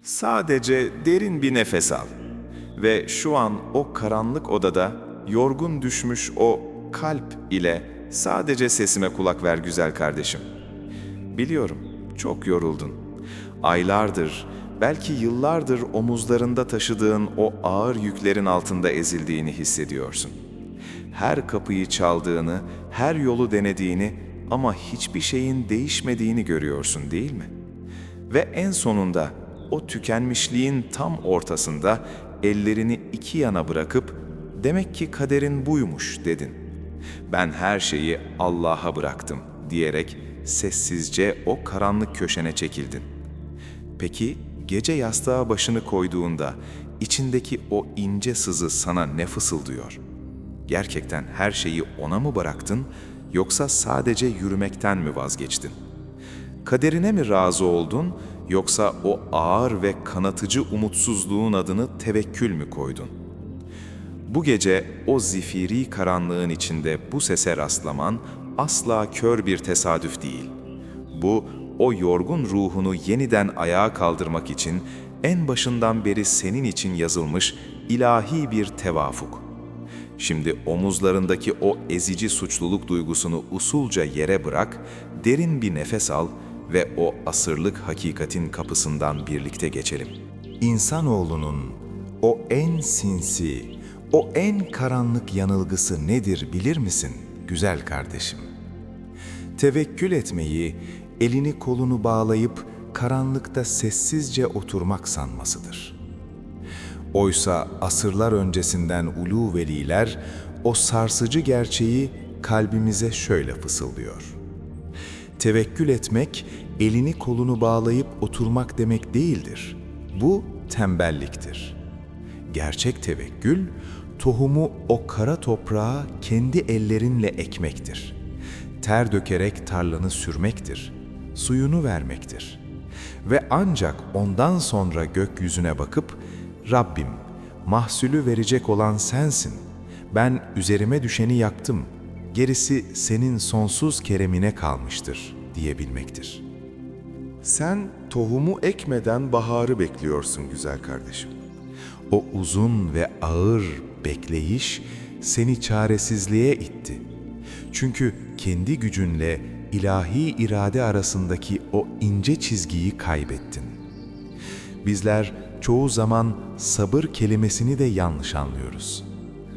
Sadece derin bir nefes al. Ve şu an o karanlık odada yorgun düşmüş o kalp ile sadece sesime kulak ver güzel kardeşim. Biliyorum, çok yoruldun. Aylardır, belki yıllardır omuzlarında taşıdığın o ağır yüklerin altında ezildiğini hissediyorsun. Her kapıyı çaldığını, her yolu denediğini ama hiçbir şeyin değişmediğini görüyorsun değil mi? Ve en sonunda o tükenmişliğin tam ortasında ellerini iki yana bırakıp "Demek ki kaderin buymuş." dedin. "Ben her şeyi Allah'a bıraktım." diyerek sessizce o karanlık köşene çekildin. Peki gece yastığa başını koyduğunda içindeki o ince sızı sana ne fısıldıyor? Gerçekten her şeyi ona mı bıraktın yoksa sadece yürümekten mi vazgeçtin? Kaderine mi razı oldun yoksa o ağır ve kanatıcı umutsuzluğun adını tevekkül mü koydun? Bu gece o zifiri karanlığın içinde bu sese rastlaman asla kör bir tesadüf değil. Bu, o yorgun ruhunu yeniden ayağa kaldırmak için en başından beri senin için yazılmış ilahi bir tevafuk. Şimdi omuzlarındaki o ezici suçluluk duygusunu usulca yere bırak, derin bir nefes al ve o asırlık hakikatin kapısından birlikte geçelim. İnsanoğlunun o en sinsi, o en karanlık yanılgısı nedir bilir misin güzel kardeşim? Tevekkül etmeyi, elini kolunu bağlayıp karanlıkta sessizce oturmak sanmasıdır. Oysa asırlar öncesinden ulu veliler o sarsıcı gerçeği kalbimize şöyle fısıldıyor. Tevekkül etmek, elini kolunu bağlayıp oturmak demek değildir. Bu tembelliktir. Gerçek tevekkül, tohumu o kara toprağa kendi ellerinle ekmektir. Ter dökerek tarlanı sürmektir. Suyunu vermektir. Ve ancak ondan sonra gökyüzüne bakıp, Rabbim, mahsulü verecek olan sensin. Ben üzerime düşeni yaptım. Gerisi senin sonsuz keremine kalmıştır diyebilmektir. Sen tohumu ekmeden baharı bekliyorsun güzel kardeşim. O uzun ve ağır bekleyiş seni çaresizliğe itti. Çünkü kendi gücünle ilahi irade arasındaki o ince çizgiyi kaybettin. Bizler çoğu zaman sabır kelimesini de yanlış anlıyoruz.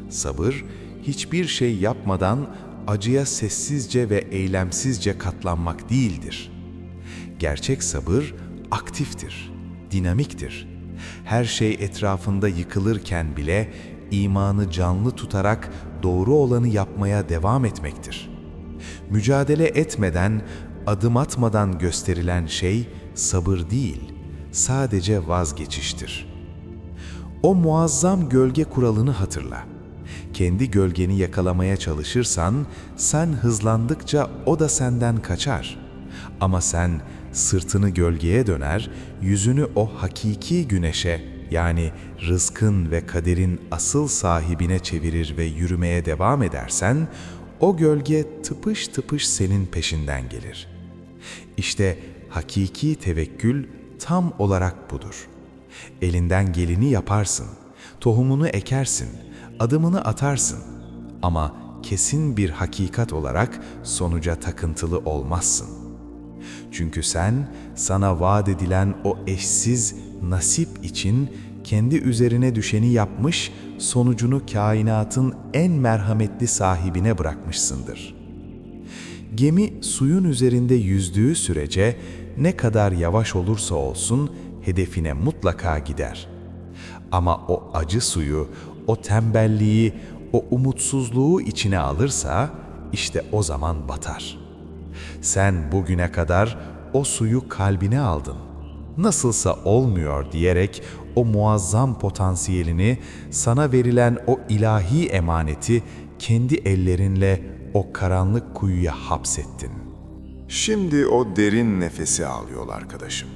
Sabır, hiçbir şey yapmadan acıya sessizce ve eylemsizce katlanmak değildir. Gerçek sabır aktiftir, dinamiktir. Her şey etrafında yıkılırken bile imanı canlı tutarak doğru olanı yapmaya devam etmektir. Mücadele etmeden, adım atmadan gösterilen şey sabır değil, sadece vazgeçiştir. O muazzam gölge kuralını hatırla. Kendi gölgeni yakalamaya çalışırsan, sen hızlandıkça o da senden kaçar. Ama sen sırtını gölgeye döner, yüzünü o hakiki güneşe, yani rızkın ve kaderin asıl sahibine çevirir ve yürümeye devam edersen, o gölge tıpış tıpış senin peşinden gelir. İşte hakiki tevekkül tam olarak budur. Elinden geleni yaparsın, tohumunu ekersin, adımını atarsın ama kesin bir hakikat olarak sonuca takıntılı olmazsın. Çünkü sen sana vaat edilen o eşsiz nasip için kendi üzerine düşeni yapmış, sonucunu kainatın en merhametli sahibine bırakmışsındır. Gemi suyun üzerinde yüzdüğü sürece ne kadar yavaş olursa olsun hedefine mutlaka gider. Ama o acı suyu, o tembelliği, o umutsuzluğu içine alırsa işte o zaman batar. Sen bugüne kadar o suyu kalbine aldın. Nasılsa olmuyor diyerek o muazzam potansiyelini, sana verilen o ilahi emaneti kendi ellerinle o karanlık kuyuya hapsettin. Şimdi o derin nefesi al yol arkadaşım.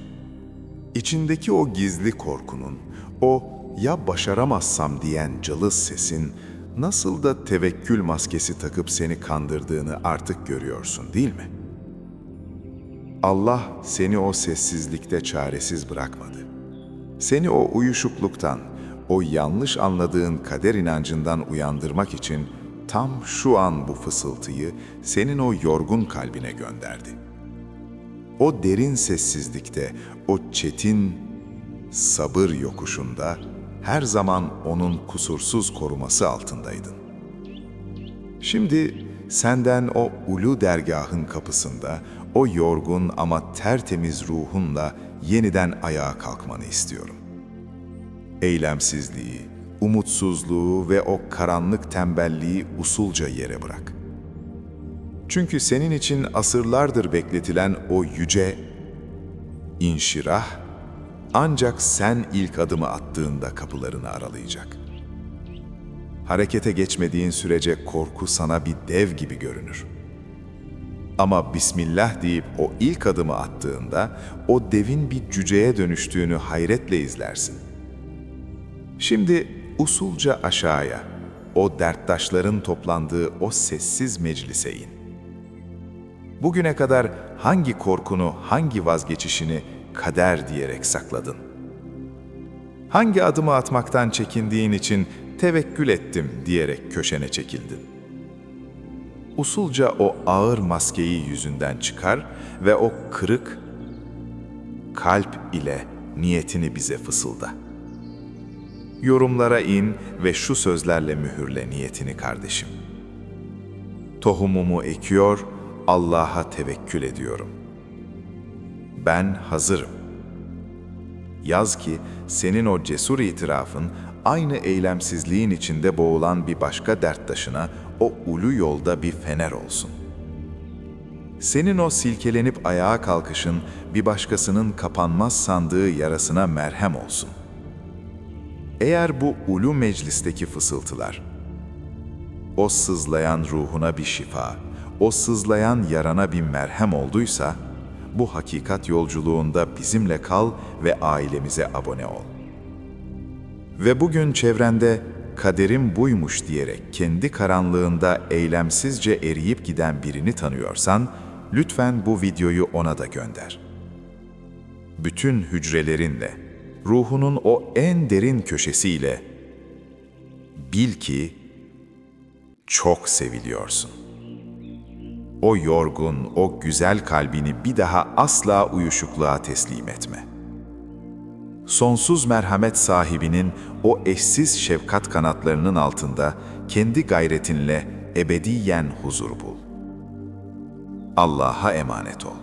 İçindeki o gizli korkunun, o "ya başaramazsam" diyen cılız sesin nasıl da tevekkül maskesi takıp seni kandırdığını artık görüyorsun değil mi? Allah seni o sessizlikte çaresiz bırakmadı. Seni o uyuşukluktan, o yanlış anladığın kader inancından uyandırmak için tam şu an bu fısıltıyı senin o yorgun kalbine gönderdi. O derin sessizlikte, o çetin sabır yokuşunda her zaman onun kusursuz koruması altındaydın. Şimdi senden o ulu dergahın kapısında, o yorgun ama tertemiz ruhunla yeniden ayağa kalkmanı istiyorum. Eylemsizliği, umutsuzluğu ve o karanlık tembelliği usulca yere bırak. Çünkü senin için asırlardır bekletilen o yüce inşirah, ancak sen ilk adımı attığında kapılarını aralayacak. Harekete geçmediğin sürece korku sana bir dev gibi görünür. Ama Bismillah deyip o ilk adımı attığında o devin bir cüceye dönüştüğünü hayretle izlersin. Şimdi usulca aşağıya, o derttaşların toplandığı o sessiz meclise in. Bugüne kadar hangi korkunu, hangi vazgeçişini kader diyerek sakladın? Hangi adımı atmaktan çekindiğin için tevekkül ettim diyerek köşene çekildin? Usulca o ağır maskeyi yüzünden çıkar ve o kırık kalp ile niyetini bize fısılda. Yorumlara in ve şu sözlerle mühürle niyetini kardeşim. Tohumumu ekiyor, Allah'a tevekkül ediyorum. Ben hazırım. Yaz ki senin o cesur itirafın aynı eylemsizliğin içinde boğulan bir başka derttaşına o ulu yolda bir fener olsun. Senin o silkelenip ayağa kalkışın bir başkasının kapanmaz sandığı yarasına merhem olsun. Eğer bu ulu meclisteki fısıltılar, o sızlayan ruhuna bir şifa, o sızlayan yarana bir merhem olduysa, bu hakikat yolculuğunda bizimle kal ve ailemize abone ol. Ve bugün çevrende kaderim buymuş diyerek kendi karanlığında eylemsizce eriyip giden birini tanıyorsan, lütfen bu videoyu ona da gönder. Bütün hücrelerinle, ruhunun o en derin köşesiyle bil ki çok seviliyorsun. O yorgun, o güzel kalbini bir daha asla uyuşukluğa teslim etme. Sonsuz merhamet sahibinin o eşsiz şefkat kanatlarının altında kendi gayretinle ebediyen huzur bul. Allah'a emanet ol.